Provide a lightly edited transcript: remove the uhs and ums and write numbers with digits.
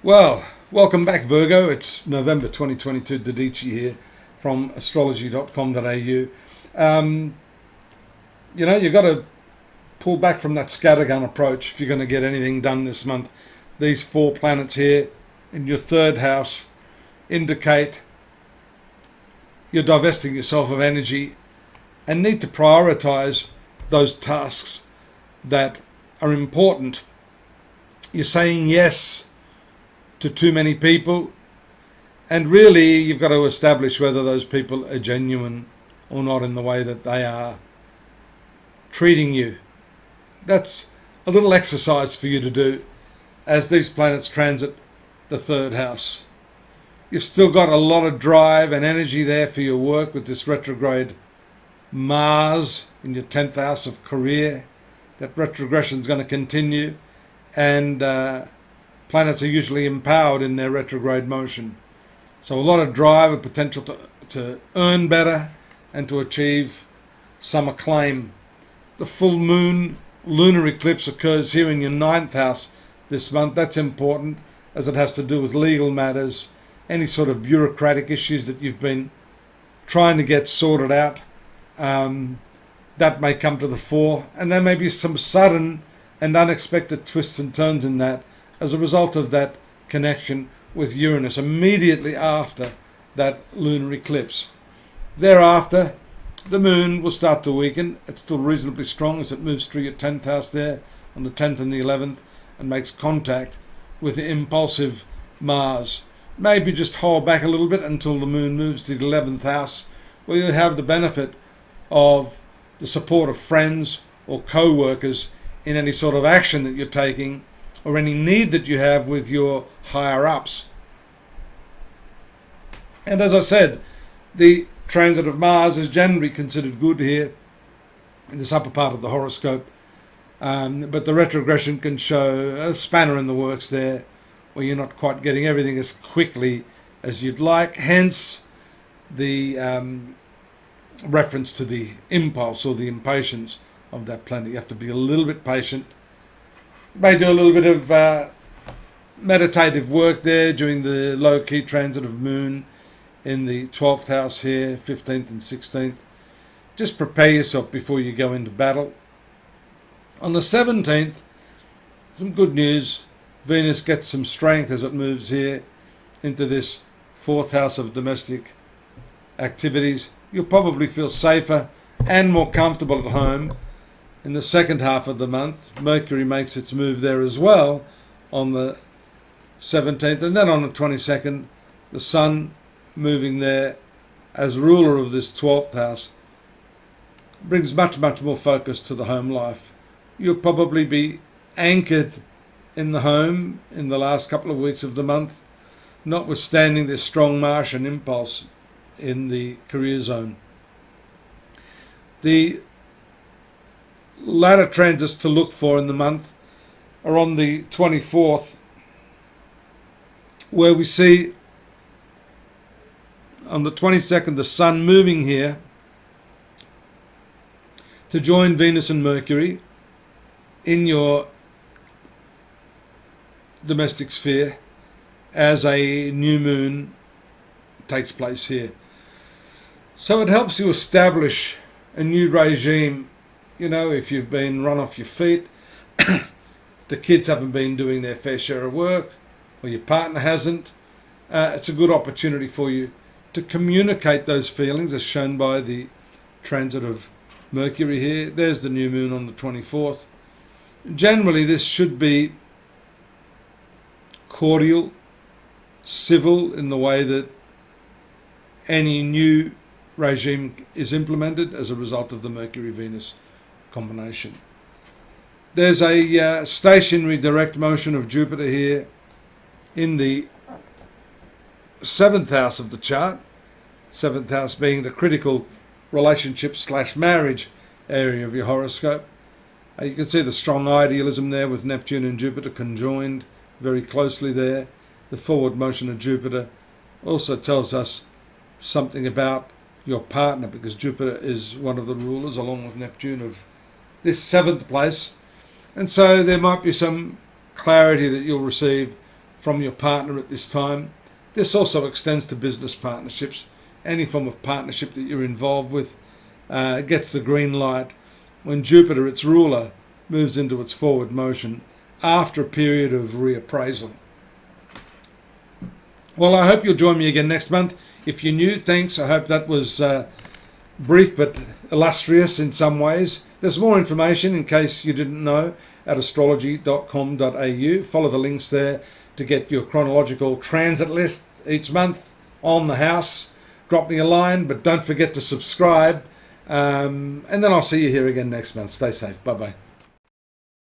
Well, welcome back, Virgo. It's November 2022. Dadici here from astrology.com.au. You've got to pull back from that scattergun approach if you're going to get anything done this month. These 4 planets here in your 3rd house indicate you're divesting yourself of energy and need to prioritize those tasks that are important. You're saying yes to too many people, and really you've got to establish whether those people are genuine or not in the way that they are treating you. That's a little exercise for you to do as these planets transit the 3rd house. You've still got a lot of drive and energy there for your work with this retrograde Mars in your 10th house of career. That retrogression is going to continue, and planets are usually empowered in their retrograde motion. So a lot of drive and potential to earn better and to achieve some acclaim. The full moon lunar eclipse occurs here in your 9th house this month. That's important as it has to do with legal matters, any sort of bureaucratic issues that you've been trying to get sorted out. That may come to the fore, and there may be some sudden and unexpected twists and turns in that as a result of that connection with Uranus immediately after that lunar eclipse. Thereafter, the moon will start to weaken. It's still reasonably strong as it moves through your 10th house there on the 10th and the 11th and makes contact with the impulsive Mars. Maybe just hold back a little bit until the moon moves to the 11th house, where you'll have the benefit of the support of friends or co-workers in any sort of action that you're taking or any need that you have with your higher-ups. And as I said, the transit of Mars is generally considered good here in this upper part of the horoscope, but the retrogression can show a spanner in the works there, where you're not quite getting everything as quickly as you'd like, hence the reference to the impulse or the impatience of that planet. You have to be a little bit patient. You may do a little bit of meditative work there during the low-key transit of moon in the 12th house here, 15th and 16th. Just prepare yourself before you go into battle. On the 17th, some good news. Venus gets some strength as it moves here into this 4th house of domestic activities. You'll probably feel safer and more comfortable at home in the 2nd half of the month. Mercury makes its move there as well on the 17th, and then on the 22nd, the Sun moving there as ruler of this 12th house brings much more focus to the home life. You'll probably be anchored in the home in the last couple of weeks of the month, notwithstanding this strong Martian impulse in the career zone. The latter transits to look for in the month are on the 24th, where we see on the 22nd the Sun moving here to join Venus and Mercury in your domestic sphere as a new moon takes place here. So it helps you establish a new regime. You know, if you've been run off your feet, if the kids haven't been doing their fair share of work, or your partner hasn't, it's a good opportunity for you to communicate those feelings as shown by the transit of Mercury here. There's the new moon on the 24th. Generally, this should be cordial, civil in the way that any new regime is implemented as a result of the Mercury-Venus combination. There's a stationary direct motion of Jupiter here in the 7th house of the chart, 7th house being the critical relationship / marriage area of your horoscope. You can see the strong idealism there with Neptune and Jupiter conjoined very closely there. The forward motion of Jupiter also tells us something about your partner, because Jupiter is one of the rulers along with Neptune of this 7th place, and so there might be some clarity that you'll receive from your partner at this time. This also extends to business partnerships. Any form of partnership that you're involved with gets the green light when Jupiter, its ruler, moves into its forward motion after a period of reappraisal. Well, I hope you'll join me again next month. If you're new, thanks. I hope that was brief but illustrious in some ways. There's more information, in case you didn't know, at astrology.com.au. Follow the links there to get your chronological transit list each month on the house. Drop me a line, but don't forget to subscribe. And then I'll see you here again next month. Stay safe. Bye-bye.